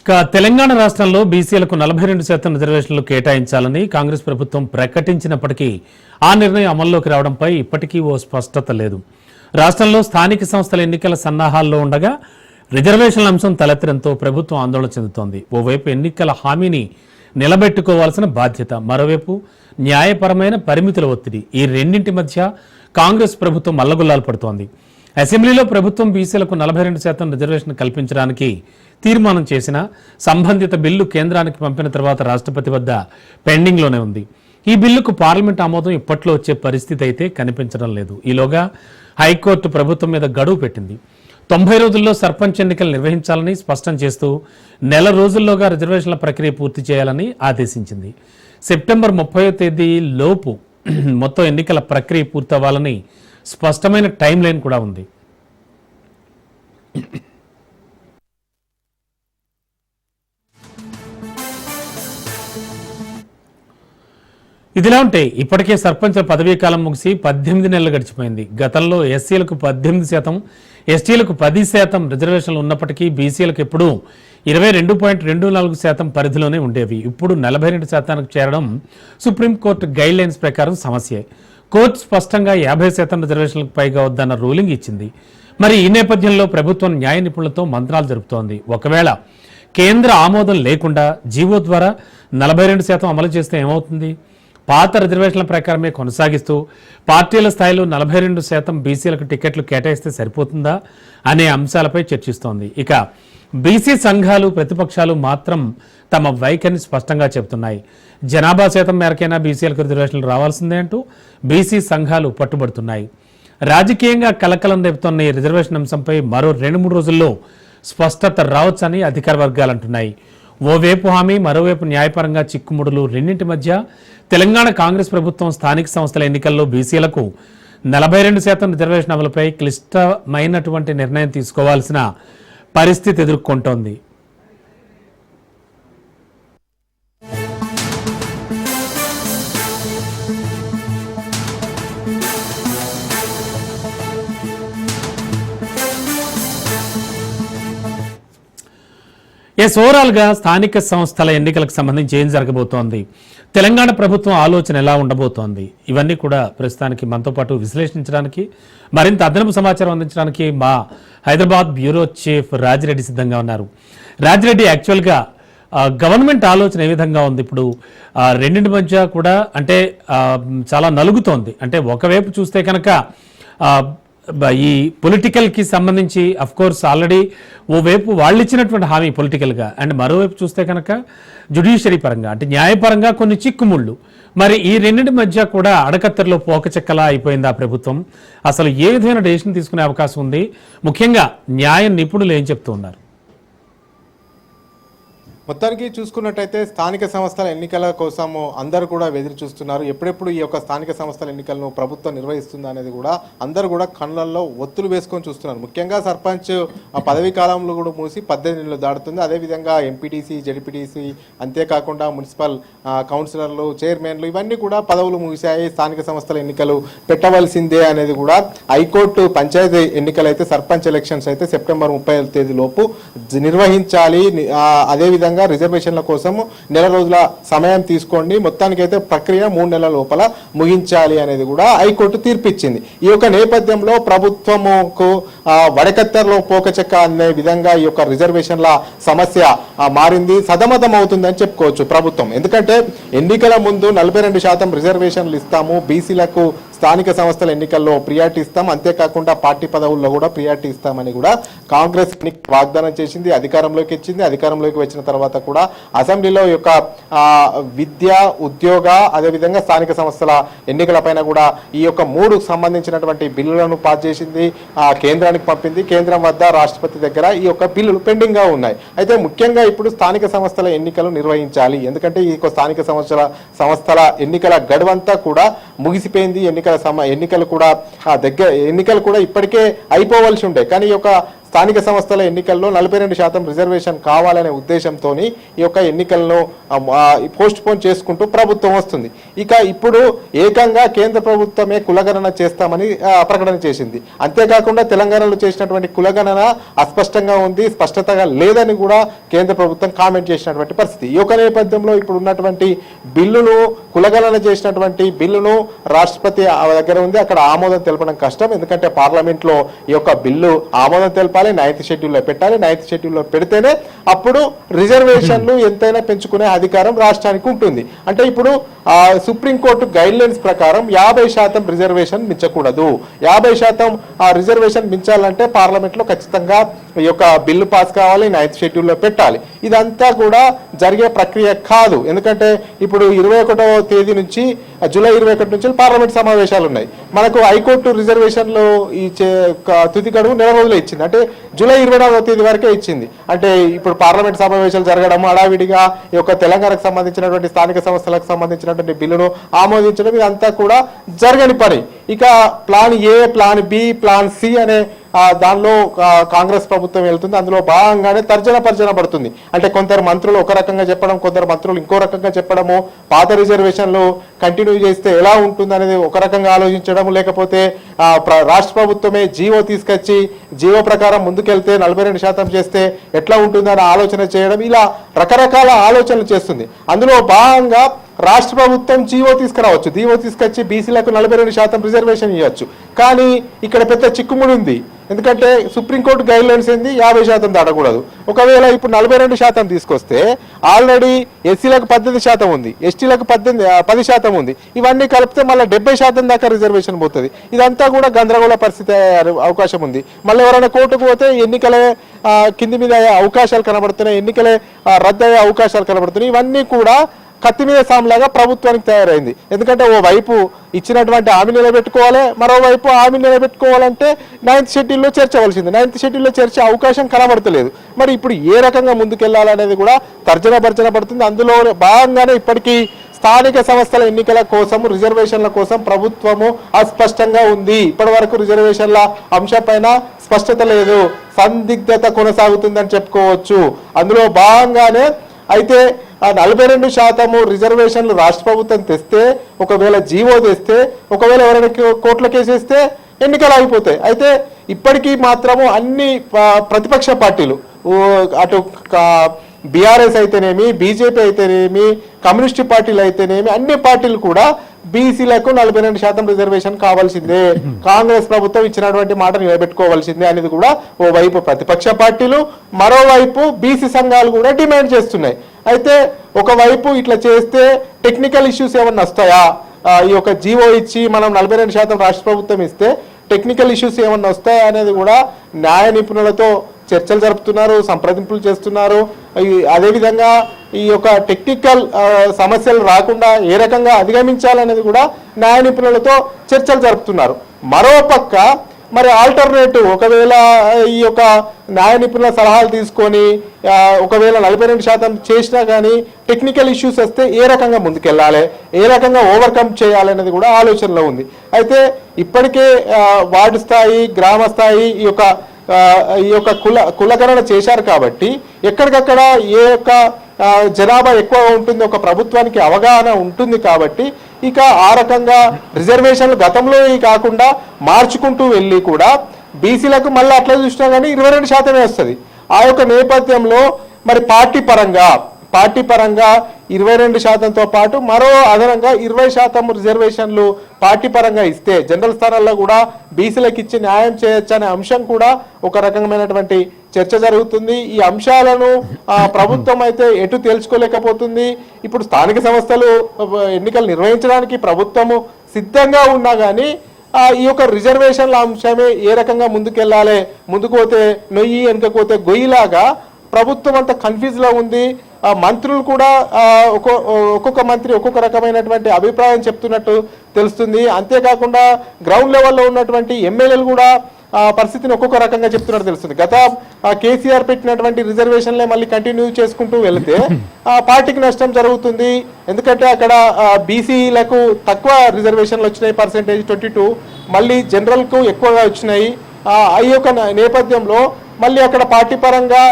తెలంగాణ రాష్ట్రంలో బీసీలకు 42% రిజర్వేషన్లు కేటాయించాలని కాంగ్రెస్ ప్రభుత్వం ప్రకటించినప్పటికీ ఆ నిర్ణయం అమల్లోకి రావడంపై ఇప్పటికీ ఓ స్పష్టత లేదు. రాష్ట్రంలో స్థానిక సంస్థల ఎన్నికల సన్నాహాల్లో ఉండగా రిజర్వేషన్ల అంశం తలెత్తడంతో ప్రభుత్వం ఆందోళన చెందుతోంది. ఓవైపు ఎన్నికల హామీని నిలబెట్టుకోవాల్సిన బాధ్యత, మరోవైపు న్యాయపరమైన పరిమితుల ఒత్తిడి, ఈ రెండింటి మధ్య కాంగ్రెస్ ప్రభుత్వం మల్లగుల్లాలు పడుతోంది. అసెంబ్లీలో ప్రభుత్వం బీసీలకు 42% రిజర్వేషన్ కల్పించడానికి తీర్మానం చేసిన సంబంధిత బిల్లు కేంద్రానికి పంపిన తర్వాత రాష్ట్రపతి వద్ద పెండింగ్లోనే ఉంది. ఈ బిల్లుకు పార్లమెంట్ ఆమోదం ఇప్పట్లో వచ్చే పరిస్థితి అయితే కనిపించడం లేదు. ఈలోగా హైకోర్టు ప్రభుత్వం మీద గడువు పెట్టింది. 90 రోజుల్లో సర్పంచ్ ఎన్నికలు నిర్వహించాలని స్పష్టం చేస్తూ నెల రోజుల్లోగా రిజర్వేషన్ల ప్రక్రియ పూర్తి చేయాలని ఆదేశించింది. సెప్టెంబర్ 30వ తేదీ లోపు మొత్తం ఎన్నికల ప్రక్రియ పూర్తవ్వాలని స్పష్టమైన టైం లైన్ కూడా ఉంది. ఇదిలా ఉంటే ఇప్పటికే సర్పంచ్ల పదవీ కాలం ముగిసి 18 నెలలు గడిచిపోయింది. గతంలో ఎస్సీలకు 18%, ఎస్టీలకు 10% రిజర్వేషన్లు ఉన్నప్పటికీ బీసీలకు ఎప్పుడూ 22.24% పరిధిలోనే ఉండేవి. ఇప్పుడు 42%కు చేరడం సుప్రీంకోర్టు గైడ్ లైన్స్ ప్రకారం సమస్యే. కోర్టు స్పష్టంగా 50% రిజర్వేషన్లకు పైగా వద్దన్న రూలింగ్ ఇచ్చింది. మరి ఈ నేపథ్యంలో ప్రభుత్వం న్యాయ నిపుణులతో మంత్రాలు జరుపుతోంది. ఒకవేళ కేంద్ర ఆమోదం లేకుండా జీవో ద్వారా 42% అమలు చేస్తే ఏమవుతుంది? పాత రిజర్వేషన్ల ప్రకారమే కొనసాగిస్తూ పార్టీల స్థాయిలో 42% బీసీలకు టికెట్లు కేటాయిస్తే సరిపోతుందా అనే అంశాలపై చర్చిస్తోంది. ఇక బీసీ సంఘాలు, ప్రతిపక్షాలు మాత్రం తమ వైఖరిని స్పష్టంగా చెబుతున్నాయి. జనాభా శాతం మేరకైనా బీసీలకు రిజర్వేషన్లు రావాల్సిందే అంటూ బీసీ సంఘాలు పట్టుబడుతున్నాయి. రాజకీయంగా కలకలం రేపుతున్న ఈ రిజర్వేషన్ అంశంపై మరో 2-3 రోజుల్లో స్పష్టత రావచ్చని అధికార వర్గాలు అంటున్నాయి. ఓవైపు హామీ, మరోవైపు న్యాయపరంగా చిక్కుముడులు, రెండింటి మధ్య తెలంగాణ కాంగ్రెస్ ప్రభుత్వం స్థానిక సంస్థల ఎన్నికల్లో బీసీలకు 42% రిజర్వేషన్ అమలుపై క్లిష్టమైనటువంటి నిర్ణయం తీసుకోవాల్సిన పరిస్థితి ఎదుర్కొంటోంది. ఓవరాల్గా స్థానిక సంస్థల ఎన్నికలకు సంబంధించి ఏం జరగబోతోంది, తెలంగాణ ప్రభుత్వం ఆలోచన ఎలా ఉండబోతోంది, ఇవన్నీ కూడా ప్రస్తుతానికి మనతో పాటు విశ్లేషించడానికి, మరింత అదనపు సమాచారం అందించడానికి మా హైదరాబాద్ బ్యూరో చీఫ్ రాజిరెడ్డి సిద్ధంగా ఉన్నారు. రాజిరెడ్డి, యాక్చువల్గా గవర్నమెంట్ ఆలోచన ఏ విధంగా ఉంది? ఇప్పుడు రెండింటి మధ్య కూడా అంటే చాలా నలుగుతోంది. అంటే ఒకవైపు చూస్తే కనుక ఈ పొలిటికల్కి సంబంధించి అఫ్కోర్స్ ఆల్రెడీ ఓవైపు వాళ్ళు ఇచ్చినటువంటి హామీ పొలిటికల్గా, అండ్ మరోవైపు చూస్తే కనుక జ్యుడిషియరీ పరంగా అంటే న్యాయపరంగా కొన్ని చిక్కుముళ్ళు. మరి ఈ రెండింటి మధ్య కూడా అడకత్తెరలో పోకచెక్కలా అయిపోయింది ఆ ప్రభుత్వం. అసలు ఏ విధమైన డెసిషన్ తీసుకునే అవకాశం ఉంది? ముఖ్యంగా న్యాయ నిపుణులు ఏం చెప్తూ ఉన్నారు? మొత్తానికి చూసుకున్నట్టయితే స్థానిక సంస్థల ఎన్నికల కోసము అందరూ కూడా ఎదురు చూస్తున్నారు. ఎప్పుడెప్పుడు ఈ యొక్క స్థానిక సంస్థల ఎన్నికలను ప్రభుత్వం నిర్వహిస్తుందా అనేది కూడా అందరూ కూడా కళ్ళల్లో ఒత్తులు వేసుకొని చూస్తున్నారు. ముఖ్యంగా సర్పంచ్ పదవీ కాలంలో కూడా మూసి 18 నెలలు దాడుతుంది. అదేవిధంగా ఎంపీటీసీ, జెడ్పీటీసీ, అంతేకాకుండా మున్సిపల్ కౌన్సిలర్లు, చైర్మన్లు ఇవన్నీ కూడా పదవులు ముగిశాయి. స్థానిక సంస్థల ఎన్నికలు పెట్టవలసిందే అనేది కూడా హైకోర్టు పంచాయతీ ఎన్నికలు అయితే సర్పంచ్ ఎలక్షన్స్ అయితే సెప్టెంబర్ 30వ తేదీ లోపు నిర్వహించాలి. అదేవిధంగా రిజర్వేషన్ల కోసం నెల రోజుల సమయం తీసుకోండి, మొత్తానికైతే ప్రక్రియ 3 నెలల లోపల ముగించాలి అనేది కూడా హైకోర్టు తీర్పిచ్చింది. ఈ యొక్క నేపథ్యంలో ప్రభుత్వముకు వడకత్తెరలో పోకచెక్క అనే విధంగా ఈ యొక్క రిజర్వేషన్ల సమస్య మారింది. సతమతం అవుతుందని చెప్పుకోవచ్చు ప్రభుత్వం. ఎందుకంటే ఎన్నికల ముందు 42% రిజర్వేషన్లు ఇస్తాము, బీసీలకు స్థానిక సంస్థల ఎన్నికల్లో ప్రియారిటీ ఇస్తాం, అంతేకాకుండా పార్టీ పదవుల్లో కూడా ప్రియారిటీ ఇస్తామని కూడా కాంగ్రెస్ వాగ్దానం చేసింది, అధికారంలోకి వచ్చింది. అధికారంలోకి వచ్చిన తర్వాత కూడా అసెంబ్లీలో యొక్క విద్య, ఉద్యోగ, అదేవిధంగా స్థానిక సంస్థల ఎన్నికల పైన కూడా ఈ యొక్క 3 సంబంధించినటువంటి బిల్లులను పాస్ చేసింది, కేంద్రానికి పంపింది. కేంద్రం వద్ద రాష్ట్రపతి దగ్గర ఈ యొక్క బిల్లులు పెండింగ్ గా ఉన్నాయి. అయితే ముఖ్యంగా ఇప్పుడు స్థానిక సంస్థల ఎన్నికలు నిర్వహించాలి. ఎందుకంటే ఈ స్థానిక సంస్థల ఎన్నికల గడువంతా కూడా ముగిసిపోయింది. ఎన్నికలు కూడా ఇప్పటికే అయిపోవలసి ఉండే, కానీ ఈ యొక్క స్థానిక సంస్థల ఎన్నికల్లో 42% రిజర్వేషన్ కావాలనే ఉద్దేశంతో ఈ యొక్క ఎన్నికలను పోస్ట్ పోన్ చేసుకుంటూ ప్రభుత్వం వస్తుంది. ఇక ఇప్పుడు ఏకంగా కేంద్ర ప్రభుత్వమే కులగణన చేస్తామని ప్రకటన చేసింది. అంతేకాకుండా తెలంగాణలో చేసినటువంటి కులగణన అస్పష్టంగా ఉంది, స్పష్టతగా లేదని కూడా కేంద్ర ప్రభుత్వం కామెంట్ చేసినటువంటి పరిస్థితి. ఈ యొక్క నేపథ్యంలో ఇప్పుడు ఉన్నటువంటి బిల్లును, కులగణన చేసినటువంటి బిల్లును రాష్ట్రపతి దగ్గర ఉంది. అక్కడ ఆమోదం తెలపడం కష్టం, ఎందుకంటే పార్లమెంట్ లో ఈ యొక్క బిల్లు ఆమోదం తెలపాలి, 9th షెడ్యూల్లో పెట్టాలి. 9th షెడ్యూల్లో పెడితేనే అప్పుడు రిజర్వేషన్లు ఎంతైనా పెంచుకునే అధికారం రాష్ట్రానికి ఉంటుంది. అంటే ఇప్పుడు సుప్రీంకోర్టు గైడ్ లైన్స్ ప్రకారం 50% రిజర్వేషన్ మించకూడదు. 50% రిజర్వేషన్ మించాలంటే పార్లమెంట్ లో ఖచ్చితంగా ఈ యొక్క బిల్లు పాస్ కావాలి, 9th షెడ్యూల్లో పెట్టాలి. ఇదంతా కూడా జరిగే ప్రక్రియ కాదు, ఎందుకంటే ఇప్పుడు 21వ తేదీ నుంచి జూలై 21 నుంచి పార్లమెంట్ సమావేశాలు ఉన్నాయి. మనకు హైకోర్టు రిజర్వేషన్లు ఈ తుది గడువు నెల రోజులే ఇచ్చింది, అంటే జూలై 24వ తేదీ వరకే ఇచ్చింది. అంటే ఇప్పుడు పార్లమెంట్ సమావేశాలు జరగడం, హడావిడిగా ఈ యొక్క తెలంగాణకు సంబంధించినటువంటి స్థానిక సంస్థలకు సంబంధించినటువంటి బిల్లును ఆమోదించడం ఇదంతా కూడా జరగని పని. ఇక plan A, plan B, plan C అనే దానిలో కాంగ్రెస్ ప్రభుత్వం వెళ్తుంది. అందులో భాగంగానే తర్జన పడుతుంది. అంటే కొందరు మంత్రులు ఒక రకంగా చెప్పడం, కొందరు మంత్రులు ఇంకో రకంగా చెప్పడము, పాత రిజర్వేషన్లు కంటిన్యూ చేస్తే ఎలా ఉంటుంది అనేది ఒక రకంగా ఆలోచించడం, లేకపోతే రాష్ట్ర ప్రభుత్వమే జీవో తీసుకొచ్చి జీవో ప్రకారం ముందుకెళ్తే 42% చేస్తే ఎట్లా ఉంటుందని ఆలోచన చేయడం, ఇలా రకరకాల ఆలోచనలు చేస్తుంది. అందులో భాగంగా రాష్ట్ర ప్రభుత్వం జీవో తీసుకురావచ్చు, జీవో తీసుకొచ్చి బీసీలకు 42% రిజర్వేషన్ ఇవ్వచ్చు. కానీ ఇక్కడ పెద్ద చిక్కుముడి ఉంది, ఎందుకంటే సుప్రీంకోర్టు గైడ్ లైన్స్ ఏంది 50% దాటకూడదు. ఒకవేళ ఇప్పుడు 42% తీసుకొస్తే ఆల్రెడీ ఎస్సీలకు 18% ఉంది, ఎస్టీలకు 10% ఉంది. ఇవన్నీ కలిపితే మళ్ళీ 70% దాకా రిజర్వేషన్ పోతుంది. ఇదంతా కూడా గందరగోళ పరిస్థితి అవకాశం ఉంది. మళ్ళీ ఎవరైనా కోర్టుకు పోతే ఎన్నికలే కింది మీద అయ్యే అవకాశాలు కనబడుతున్నాయి, ఎన్నికలే రద్దు అయ్యే అవకాశాలు కనబడుతున్నాయి. ఇవన్నీ కూడా కత్తి మీద సాంలాగా ప్రభుత్వానికి తయారైంది. ఎందుకంటే ఓ వైపు ఇచ్చినటువంటి హామీ నిలబెట్టుకోవాలి, మరోవైపు హామీ నిలబెట్టుకోవాలంటే 9th షెడ్యూల్లో చేర్చవలసింది. 9th షెడ్యూల్లో చేర్చే అవకాశం కనబడతలేదు. మరి ఇప్పుడు ఏ రకంగా ముందుకెళ్లాలనేది కూడా తర్జన పడుతుంది. అందులో భాగంగానే ఇప్పటికీ స్థానిక సంస్థల ఎన్నికల కోసం, రిజర్వేషన్ల కోసం ప్రభుత్వము అస్పష్టంగా ఉంది. ఇప్పటి వరకు రిజర్వేషన్ల అంశంపైన స్పష్టత లేదు, సందిగ్ధత కొనసాగుతుందని చెప్పుకోవచ్చు. అందులో భాగంగానే అయితే 42% రిజర్వేషన్లు రాష్ట్ర ప్రభుత్వం తెస్తే, ఒకవేళ జీవో తెస్తే, ఒకవేళ ఎవరైనా కోర్టుల కేసేస్తే ఎన్నికలు అయిపోతాయి. అయితే ఇప్పటికీ మాత్రము అన్ని ప్రతిపక్ష పార్టీలు, అటు బీఆర్ఎస్ అయితేనేమి, బీజేపీ అయితేనేమి, కమ్యూనిస్ట్ పార్టీలు అయితేనేమి, అన్ని పార్టీలు కూడా బీసీలకు 42% రిజర్వేషన్ కావాల్సిందే, కాంగ్రెస్ ప్రభుత్వం ఇచ్చినటువంటి మాట నిలబెట్టుకోవాల్సిందే అనేది కూడా ఓవైపు ప్రతిపక్ష పార్టీలు, మరోవైపు బీసీ సంఘాలు కూడా డిమాండ్ చేస్తున్నాయి. అయితే ఒకవైపు ఇట్లా చేస్తే టెక్నికల్ ఇష్యూస్ ఏమన్నా వస్తాయా, ఈ యొక్క జీవో ఇచ్చి మనం 42% రాష్ట్ర ప్రభుత్వం ఇస్తే టెక్నికల్ ఇష్యూస్ ఏమన్నా వస్తాయా అనేది కూడా న్యాయ నిపుణులతో చర్చలు జరుపుతున్నారు, సంప్రదింపులు చేస్తున్నారు. అదేవిధంగా ఈ యొక్క టెక్నికల్ సమస్యలు రాకుండా ఏ రకంగా అధిగమించాలనేది కూడా న్యాయ నిపుణులతో చర్చలు జరుపుతున్నారు. మరోపక్క మరి ఆల్టర్నేటివ్, ఒకవేళ ఈ యొక్క న్యాయ నిపుణుల సలహాలు తీసుకొని ఒకవేళ 42% చేసినా కానీ టెక్నికల్ ఇష్యూస్ వస్తే ఏ రకంగా ముందుకెళ్ళాలి, ఏ రకంగా ఓవర్కమ్ చేయాలి అనేది కూడా ఆలోచనలో ఉంది. అయితే ఇప్పటికే వార్డు స్థాయి, గ్రామ స్థాయి ఈ యొక్క కులగణన చేశారు కాబట్టి ఎక్కడికక్కడ ఏ యొక్క జనాభా ఎక్కువ ఉంటుంది, ఒక ప్రభుత్వానికి అవగాహన ఉంటుంది కాబట్టి ఇక ఆ రకంగా రిజర్వేషన్లు గతంలో కాకుండా మార్చుకుంటూ వెళ్ళి కూడా బీసీలకు మళ్ళీ అట్లా చూసినా కానీ 22% వస్తుంది. ఆ యొక్క నేపథ్యంలో మరి పార్టీ పరంగా 22%తో పాటు మరో అదనంగా 20% రిజర్వేషన్లు పార్టీ పరంగా ఇస్తే జనరల్ స్థానాల్లో కూడా బీసీలకు ఇచ్చి న్యాయం చేయొచ్చు అనే అంశం కూడా ఒక రకమైనటువంటి చర్చ జరుగుతుంది. ఈ అంశాలను ప్రభుత్వం అయితే ఎటు తేల్చుకోలేకపోతుంది. ఇప్పుడు స్థానిక సంస్థలు ఎన్నికలు నిర్వహించడానికి ప్రభుత్వము సిద్ధంగా ఉన్నా కానీ ఈ యొక్క రిజర్వేషన్ల అంశమే ఏ రకంగా ముందుకెళ్ళాలి, ముందుకు పోతే నొయ్యి వెనుకపోతే గొయ్యిలాగా ప్రభుత్వం అంతా కన్ఫ్యూజ్ లో ఉంది. మంత్రులు కూడా ఒక్కొక్క మంత్రి ఒక్కొక్క రకమైనటువంటి అభిప్రాయం చెప్తున్నట్టు తెలుస్తుంది. అంతేకాకుండా గ్రౌండ్ లెవెల్లో ఉన్నటువంటి ఎమ్మెల్యేలు కూడా పరిస్థితిని ఒక్కొక్క రకంగా చెప్తున్నట్టు తెలుస్తుంది. గత కేసీఆర్ పెట్టినటువంటి రిజర్వేషన్లే మళ్ళీ కంటిన్యూ చేసుకుంటూ వెళితే పార్టీకి నష్టం జరుగుతుంది. ఎందుకంటే అక్కడ బీసీలకు తక్కువ రిజర్వేషన్లు వచ్చినాయి, పర్సెంటేజ్ 22, మళ్ళీ జనరల్కు ఎక్కువగా వచ్చినాయి. ఈ యొక్క నేపథ్యంలో మళ్ళీ అక్కడ పార్టీ పరంగా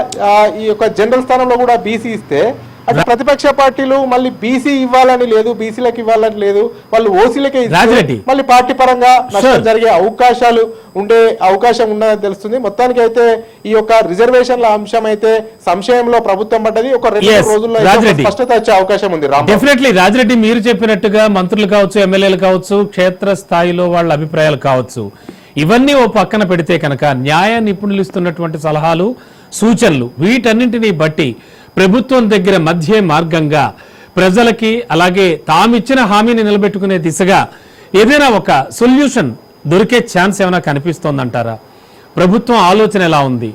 ఈ యొక్క జనరల్ స్థానంలో కూడా బీసీ ఇస్తే అటు ప్రతిపక్ష పార్టీలు మళ్ళీ బీసీ ఇవ్వాలని లేదు, బీసీలకు ఇవ్వాలని లేదు, వాళ్ళు ఓసీలకే ఇస్తే మళ్ళీ పార్టీ పరంగా నష్టం జరిగే అవకాశం ఉన్నదని తెలుస్తుంది. మొత్తానికి అయితే ఈ యొక్క రిజర్వేషన్ల అంశం అయితే సంశయంలో ప్రభుత్వం పడ్డది. ఒక 2 రోజుల్లో స్పష్టత వచ్చే అవకాశం ఉంది. డెఫినెట్లీ రాజిరెడ్డి, మీరు చెప్పినట్టుగా మంత్రులు కావచ్చు, ఎమ్మెల్యేలు కావచ్చు, క్షేత్ర స్థాయిలో వాళ్ళ అభిప్రాయాలు కావచ్చు, ఇవన్నీ ఓ పక్కన పెడితే కనుక న్యాయ నిపుణులు ఇస్తున్నటువంటి సలహాలు, సూచనలు, వీటన్నింటినీ బట్టి ప్రభుత్వం దగ్గర మధ్య మార్గంగా ప్రజలకి అలాగే తామిచ్చిన హామీని నిలబెట్టుకునే దిశగా ఏదైనా ఒక సొల్యూషన్ దొరికే ఛాన్స్ ఏమైనా కనిపిస్తోందంటారా? ప్రభుత్వం ఆలోచన ఎలా ఉంది?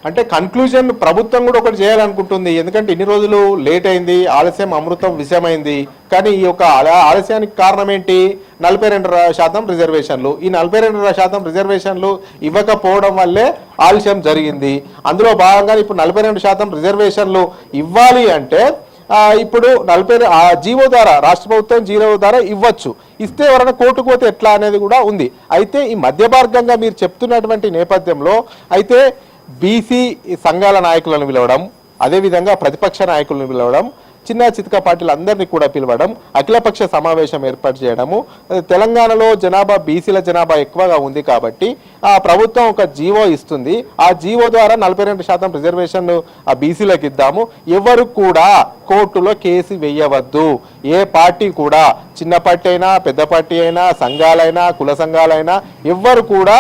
అంటే కన్క్లూజన్ ప్రభుత్వం కూడా ఒకటి చేయాలనుకుంటుంది. ఎందుకంటే ఇన్ని రోజులు లేట్ అయింది, ఆలస్యం అమృతం విషమైంది. కానీ ఈ యొక్క ఆలస్యానికి కారణం ఏంటి? 42% రిజర్వేషన్లు. ఈ 42% రిజర్వేషన్లు ఇవ్వకపోవడం వల్లే ఆలస్యం జరిగింది. అందులో భాగంగా ఇప్పుడు 42% రిజర్వేషన్లు ఇవ్వాలి అంటే ఇప్పుడు జీవో ద్వారా, రాష్ట్ర ప్రభుత్వం జీవో ద్వారా ఇవ్వచ్చు. ఇస్తే ఎవరైనా కోర్టుకు పోతే ఎట్లా అనేది కూడా ఉంది. అయితే ఈ మధ్య మార్గంగా మీరు చెప్తున్నటువంటి నేపథ్యంలో అయితే బీసీ సంఘాల నాయకులను పిలవడం, అదేవిధంగా ప్రతిపక్ష నాయకులను పిలవడం, చిన్న చితక పార్టీలందరినీ కూడా పిలవడం, అఖిలపక్ష సమావేశం ఏర్పాటు చేయడము. తెలంగాణలో జనాభా బీసీల జనాభా ఎక్కువగా ఉంది కాబట్టి ఆ ప్రభుత్వం ఒక జీవో ఇస్తుంది. ఆ జీవో ద్వారా 42% రిజర్వేషన్ ఆ బీసీలకు ఇద్దాము. ఎవరు కూడా కోర్టులో కేసు వేయవద్దు. ఏ పార్టీ కూడా, చిన్న పార్టీ అయినా పెద్ద పార్టీ అయినా, సంఘాలైనా కుల సంఘాలైనా, ఎవ్వరు కూడా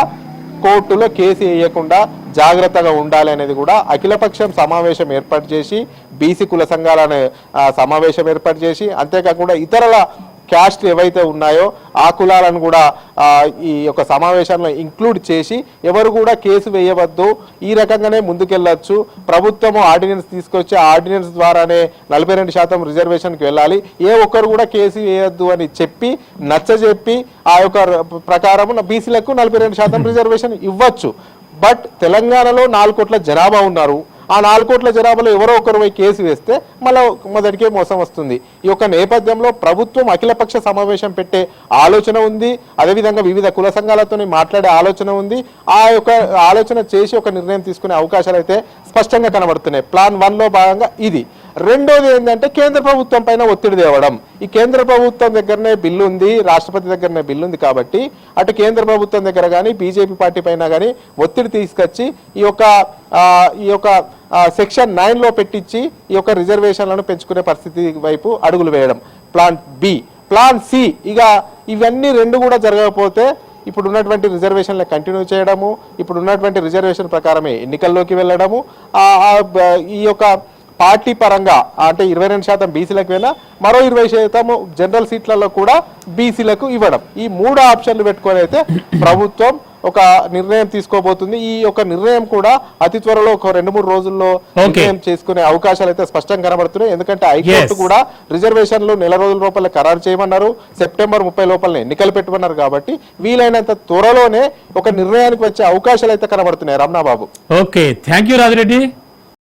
కోర్టులో కేసు వేయకుండా జాగ్రత్తగా ఉండాలి అనేది కూడా అఖిలపక్షం సమావేశం ఏర్పాటు చేసి, బీసీ కుల సంఘాలను సమావేశం ఏర్పాటు చేసి, అంతేకాకుండా ఇతరుల క్యాస్ట్లు ఏవైతే ఉన్నాయో ఆ కులాలను కూడా ఈ యొక్క సమావేశంలో ఇంక్లూడ్ చేసి ఎవరు కూడా కేసు వేయవద్దు, ఈ రకంగానే ముందుకెళ్ళొచ్చు. ప్రభుత్వము ఆర్డినెన్స్ తీసుకొచ్చి ఆర్డినెన్స్ ద్వారానే 42% రిజర్వేషన్కి వెళ్ళాలి, ఏ ఒక్కరు కూడా కేసు వేయొద్దు అని చెప్పి నచ్చజెప్పి ఆ యొక్క ప్రకారం బీసీలకు 42% రిజర్వేషన్ ఇవ్వచ్చు. బట్ తెలంగాణలో 4 కోట్ల జనాభా ఉన్నారు. ఆ 4 కోట్ల జనాభాలో ఎవరో ఒకరిపై కేసు వేస్తే మళ్ళీ మొదటికే మోసం వస్తుంది. ఈ యొక్క నేపథ్యంలో ప్రభుత్వం అఖిలపక్ష సమావేశం పెట్టే ఆలోచన ఉంది. అదేవిధంగా వివిధ కుల సంఘాలతో మాట్లాడే ఆలోచన ఉంది. ఆ యొక్క ఆలోచన చేసి ఒక నిర్ణయం తీసుకునే అవకాశాలు అయితే స్పష్టంగా కనబడుతున్నాయి. ప్లాన్ 1లో భాగంగా ఇది. రెండోది ఏంటంటే కేంద్ర ప్రభుత్వం పైన ఒత్తిడి తేవడం. ఈ కేంద్ర ప్రభుత్వం దగ్గరనే బిల్లు ఉంది, రాష్ట్రపతి దగ్గరనే బిల్లు ఉంది కాబట్టి అటు కేంద్ర ప్రభుత్వం దగ్గర కానీ బీజేపీ పార్టీ పైన కానీ ఒత్తిడి తీసుకొచ్చి ఈ యొక్క సెక్షన్ 9లో పెట్టించి ఈ యొక్క రిజర్వేషన్లను పెంచుకునే పరిస్థితి వైపు అడుగులు వేయడం. Plan B. ప్లాన్ సి, ఇక ఇవన్నీ రెండు కూడా జరగకపోతే ఇప్పుడు ఉన్నటువంటి రిజర్వేషన్లు కంటిన్యూ చేయడము, ఇప్పుడు ఉన్నటువంటి రిజర్వేషన్ ప్రకారమే ఎన్నికల్లోకి వెళ్ళడము, ఈ యొక్క పార్టీ పరంగా అంటే 22% బీసీలకు అయినా మరో 20% జనరల్ సీట్లలో కూడా బీసీలకు ఇవ్వడం. ఈ 3 ఆప్షన్లు పెట్టుకొని అయితే ప్రభుత్వం ఒక నిర్ణయం తీసుకోబోతుంది. ఈ యొక్క నిర్ణయం కూడా అతి త్వరలో ఒక 2-3 రోజుల్లో నిర్ణయం చేసుకునే అవకాశాలు అయితే స్పష్టంగా కనబడుతున్నాయి. ఎందుకంటే హైకోర్టు కూడా రిజర్వేషన్లు 4 రోజుల లోపల ఖరారు చేయమన్నారు, సెప్టెంబర్ 30 లోపల ఎన్నికలు పెట్టమన్నారు. కాబట్టి వీలైనంత త్వరలోనే ఒక నిర్ణయానికి వచ్చే అవకాశాలు అయితే కనబడుతున్నాయి. Ramanababu. Okay, thank you Rajireddy.